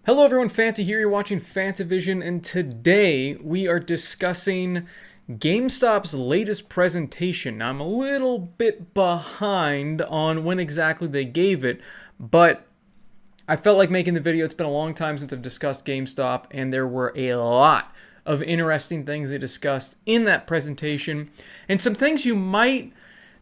Hello everyone, Fanta here, you're watching FANTAVISION, and today we are discussing GameStop's latest presentation. Now, I'm a little bit behind on when exactly they gave it, but I felt like making the video. It's been a long time since I've discussed GameStop, and there were a lot of interesting things they discussed in that presentation, and some things you might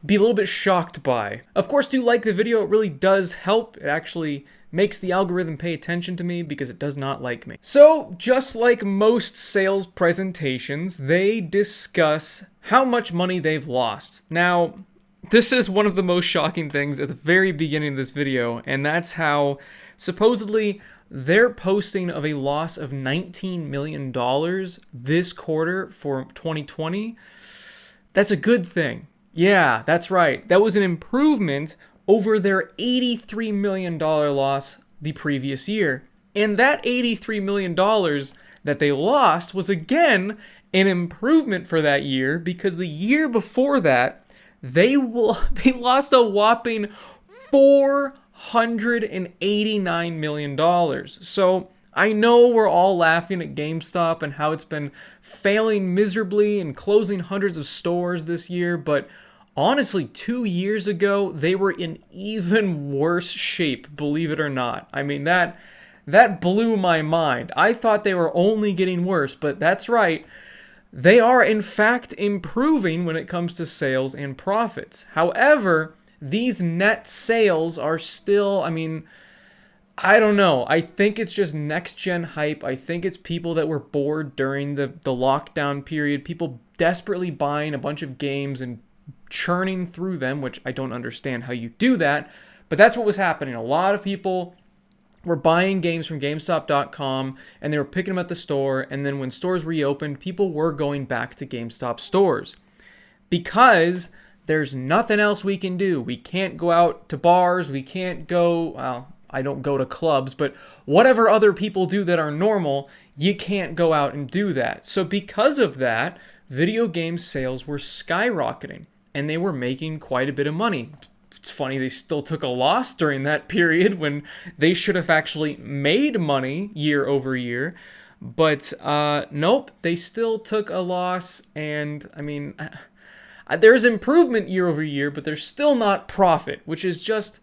be a little bit shocked by. Of course, do like the video. It really does help. It actually makes the algorithm pay attention to me because it does not like me. So, just like most sales presentations, they discuss how much money they've lost. Now, this is one of the most shocking things at the very beginning of this video, and that's how supposedly they're posting of a loss of $19 million this quarter for 2020. That's a good thing. Yeah, that's right. That was an improvement over their $83 million loss the previous year. And that $83 million that they lost was again an improvement for that year, because the year before that, they lost a whopping $489 million. So I know we're all laughing at GameStop and how it's been failing miserably and closing hundreds of stores this year, but honestly, 2 years ago, they were in even worse shape, believe it or not. I mean, that blew my mind. I thought they were only getting worse, but that's right. They are, in fact, improving when it comes to sales and profits. However, these net sales are still, I don't know. I think it's just next-gen hype. I think it's people that were bored during the lockdown period, people desperately buying a bunch of games and churning through them, which I don't understand how you do that, but that's what was happening. A lot of people were buying games from GameStop.com, and they were picking them at the store, and then when stores reopened, people were going back to GameStop stores because there's nothing else we can do. We can't go out to bars, we can't go, well, I don't go to clubs, but whatever other people do that are normal, you can't go out and do that. So because of that, video game sales were skyrocketing, and they were making quite a bit of money. It's funny, they still took a loss during that period when they should have actually made money year over year. But nope, they still took a loss, and there's improvement year over year, but there's still not profit, which is just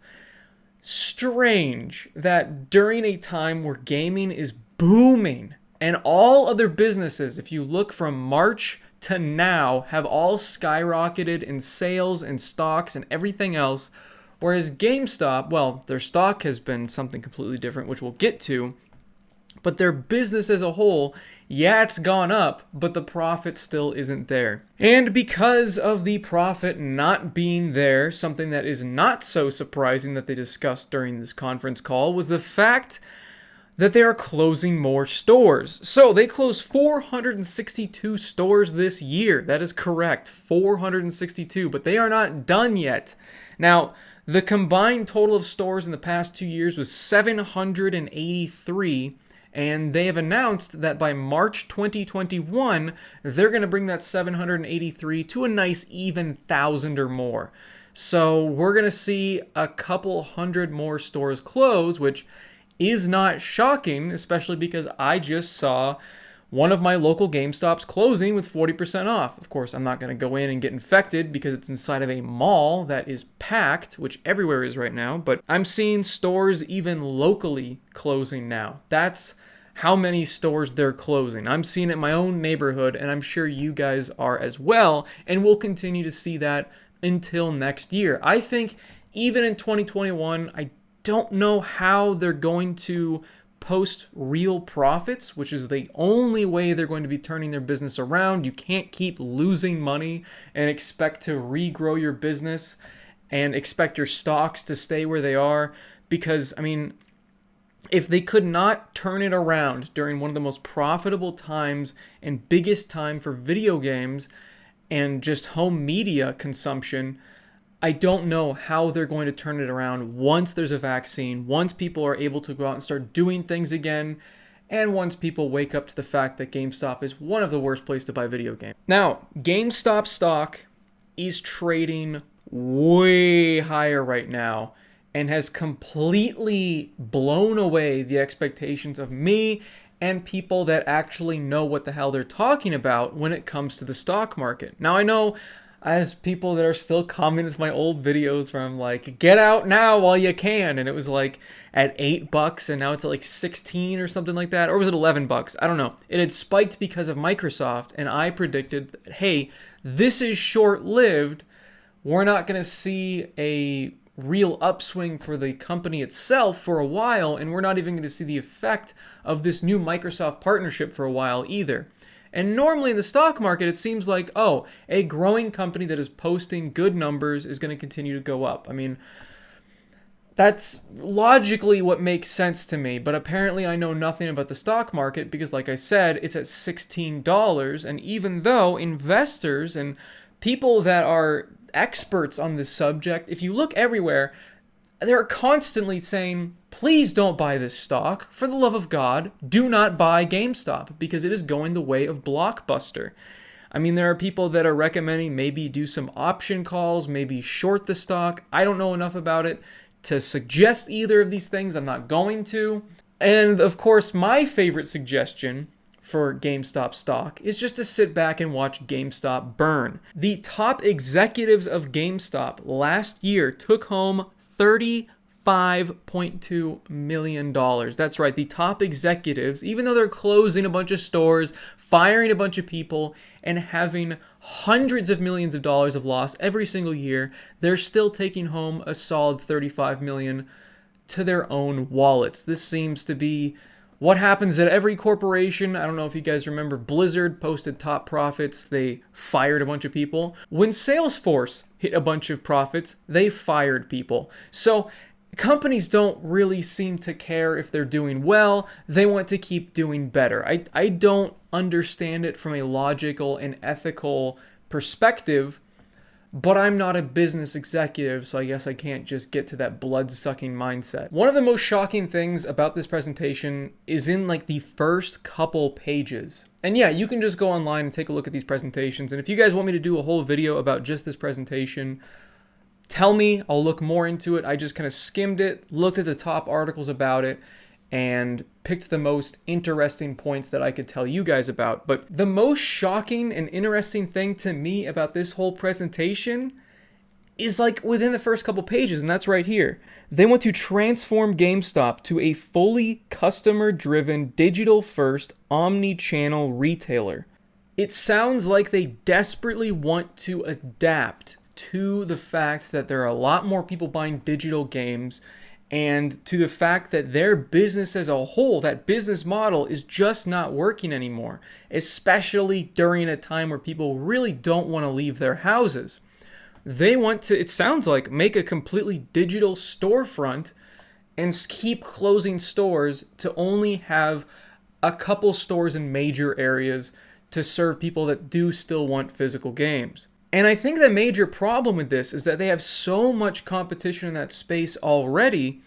strange that during a time where gaming is booming and all other businesses, if you look from March to now, have all skyrocketed in sales and stocks and everything else, whereas GameStop, well, their stock has been something completely different, which we'll get to, but their business as a whole, yeah, it's gone up, but the profit still isn't there. And because of the profit not being there, something that is not so surprising that they discussed during this conference call was the fact that they are closing more stores. So they closed 462 stores this year. That is correct, 462, but they are not done yet. Now, the combined total of stores in the past 2 years was 783, and they have announced that by March 2021, they're going to bring that 783 to a nice even 1,000 or more. So we're going to see a couple hundred more stores close, which is not shocking, especially because I just saw one of my local GameStops closing with 40% off. Of course, I'm not going to go in and get infected because it's inside of a mall that is packed, which everywhere is right now, but I'm seeing stores even locally closing now. That's how many stores they're closing. I'm seeing it in my own neighborhood, and I'm sure you guys are as well, and we'll continue to see that until next year. I think even in 2021, I don't know how they're going to post real profits, which is the only way they're going to be turning their business around. You can't keep losing money and expect to regrow your business and expect your stocks to stay where they are, because, if they could not turn it around during one of the most profitable times and biggest time for video games and just home media consumption, I don't know how they're going to turn it around once there's a vaccine, once people are able to go out and start doing things again, and once people wake up to the fact that GameStop is one of the worst places to buy video games. Now, GameStop stock is trading way higher right now, and has completely blown away the expectations of me and people that actually know what the hell they're talking about when it comes to the stock market. Now, I know as people that are still commenting to my old videos where I'm like, get out now while you can, and it was like at $8 and now it's at like 16 or something like that, or was it $11? I don't know. It had spiked because of Microsoft, and I predicted that, hey, this is short-lived. We're not going to see a real upswing for the company itself for a while, and we're not even going to see the effect of this new Microsoft partnership for a while either. And normally in the stock market, it seems like, oh, a growing company that is posting good numbers is going to continue to go up. I mean, that's logically what makes sense to me, but apparently I know nothing about the stock market because, like I said, it's at $16, and even though investors and people that are experts on this subject, if you look everywhere, they're constantly saying, please don't buy this stock. For the love of God, do not buy GameStop because it is going the way of Blockbuster. I mean, there are people that are recommending maybe do some option calls, maybe short the stock. I don't know enough about it to suggest either of these things. I'm not going to. And of course, my favorite suggestion for GameStop stock is just to sit back and watch GameStop burn. The top executives of GameStop last year took home $35.2 million. That's right, the top executives, even though they're closing a bunch of stores, firing a bunch of people, and having hundreds of millions of dollars of loss every single year, they're still taking home a solid $35 million to their own wallets. This seems to be what happens at every corporation. I don't know if you guys remember, Blizzard posted top profits. They fired a bunch of people. When Salesforce hit a bunch of profits, they fired people. So companies don't really seem to care if they're doing well. They want to keep doing better. I don't understand it from a logical and ethical perspective, but I'm not a business executive, so I guess I can't just get to that blood-sucking mindset. One of the most shocking things about this presentation is in like the first couple pages. And yeah, you can just go online and take a look at these presentations. And if you guys want me to do a whole video about just this presentation, tell me. I'll look more into it. I just kind of skimmed it, looked at the top articles about it, and picked the most interesting points that I could tell you guys about. But the most shocking and interesting thing to me about this whole presentation is like within the first couple pages, and that's right here. They want to transform GameStop to a fully customer-driven, digital-first, omni-channel retailer. It sounds like they desperately want to adapt to the fact that there are a lot more people buying digital games, and to the fact that their business as a whole, that business model, is just not working anymore, especially during a time where people really don't want to leave their houses. They want to, it sounds like, make a completely digital storefront and keep closing stores to only have a couple stores in major areas to serve people that do still want physical games. And I think the major problem with this is that they have so much competition in that space already,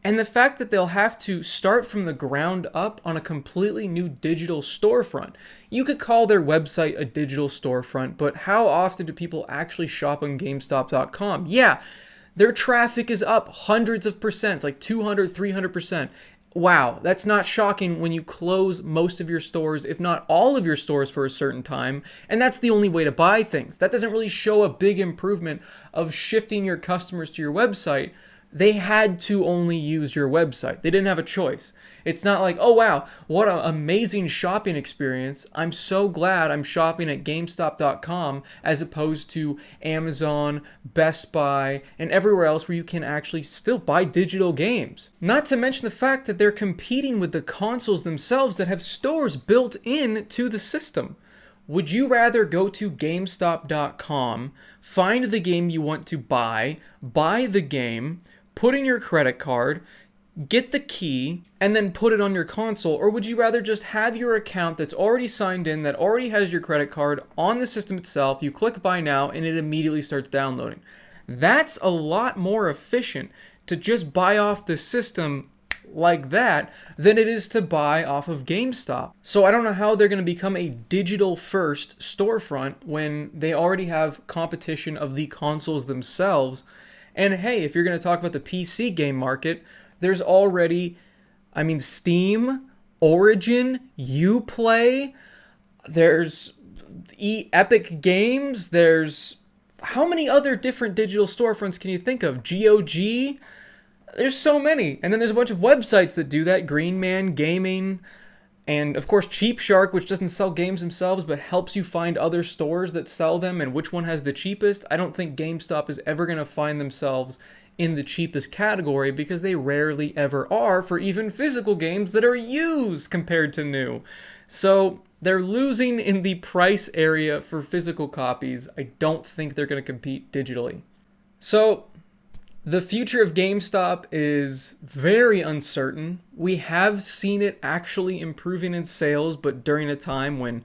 and the fact that they'll have to start from the ground up on a completely new digital storefront. You could call their website a digital storefront, but how often do people actually shop on GameStop.com? Yeah, their traffic is up hundreds of percent, like 200, 300%. Wow, that's not shocking when you close most of your stores, if not all of your stores, for a certain time, and that's the only way to buy things. That doesn't really show a big improvement of shifting your customers to your website. They had to only use your website. They didn't have a choice. It's not like, oh wow, what an amazing shopping experience. I'm so glad I'm shopping at GameStop.com as opposed to Amazon, Best Buy, and everywhere else where you can actually still buy digital games. Not to mention the fact that they're competing with the consoles themselves that have stores built in to the system. Would you rather go to GameStop.com, find the game you want to buy the game, put in your credit card, get the key, and then put it on your console? Or would you rather just have your account that's already signed in, that already has your credit card on the system itself, you click buy now, and it immediately starts downloading? That's a lot more efficient to just buy off the system like that than it is to buy off of GameStop. So I don't know how they're going to become a digital first storefront when they already have competition of the consoles themselves, And hey, if you're going to talk about the PC game market, there's already, Steam, Origin, Uplay, there's Epic Games, there's how many other different digital storefronts can you think of? GOG? There's so many. And then there's a bunch of websites that do that. Green Man Gaming. And of course, Cheap Shark, which doesn't sell games themselves, but helps you find other stores that sell them and which one has the cheapest. I don't think GameStop is ever going to find themselves in the cheapest category because they rarely ever are for even physical games that are used compared to new. So they're losing in the price area for physical copies. I don't think they're going to compete digitally. So the future of GameStop is very uncertain. We have seen it actually improving in sales, but during a time when,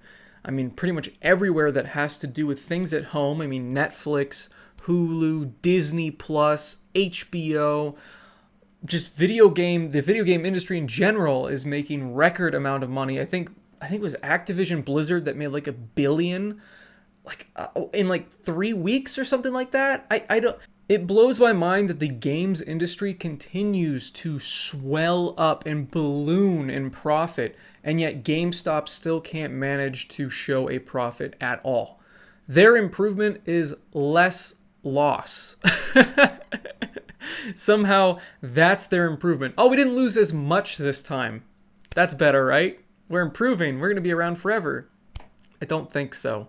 pretty much everywhere that has to do with things at home, Netflix, Hulu, Disney Plus, HBO, just the video game industry in general is making record amount of money. I think it was Activision Blizzard that made like $1 billion in 3 weeks or something like that. I don't. It blows my mind that the games industry continues to swell up and balloon in profit, and yet GameStop still can't manage to show a profit at all. Their improvement is less loss. Somehow, that's their improvement. Oh, we didn't lose as much this time. That's better, right? We're improving. We're going to be around forever. I don't think so.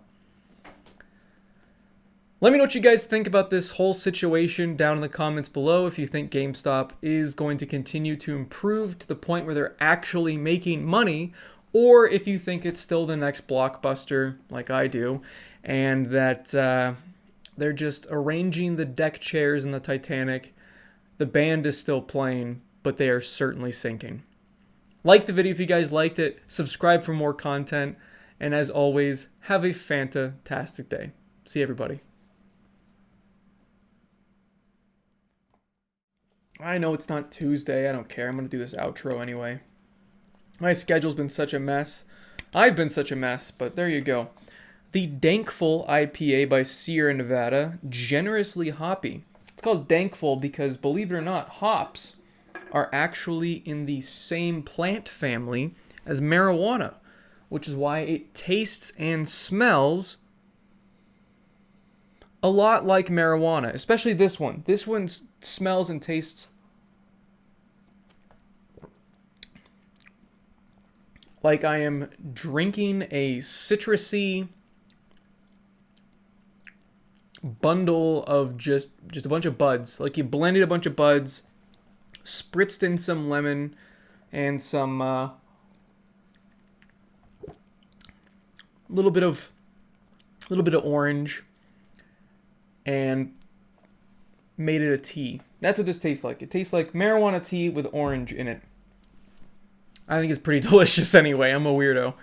Let me know what you guys think about this whole situation down in the comments below. If you think GameStop is going to continue to improve to the point where they're actually making money, or if you think it's still the next blockbuster, like I do, and that they're just arranging the deck chairs in the Titanic. The band is still playing, but they are certainly sinking. Like the video if you guys liked it, subscribe for more content, and as always, have a fantastic day. See everybody. I know it's not Tuesday. I don't care. I'm going to do this outro anyway. My schedule's been such a mess. I've been such a mess, but there you go. The Dankful IPA by Sierra Nevada, generously hoppy. It's called Dankful because, believe it or not, hops are actually in the same plant family as marijuana, which is why it tastes and smells a lot like marijuana, especially this one. This one smells and tastes like I am drinking a citrusy bundle of just a bunch of buds. Like you blended a bunch of buds, spritzed in some lemon and some little bit of orange, and made it a tea. That's what this tastes like. It tastes like marijuana tea with orange in it. I think it's pretty delicious anyway. I'm a weirdo.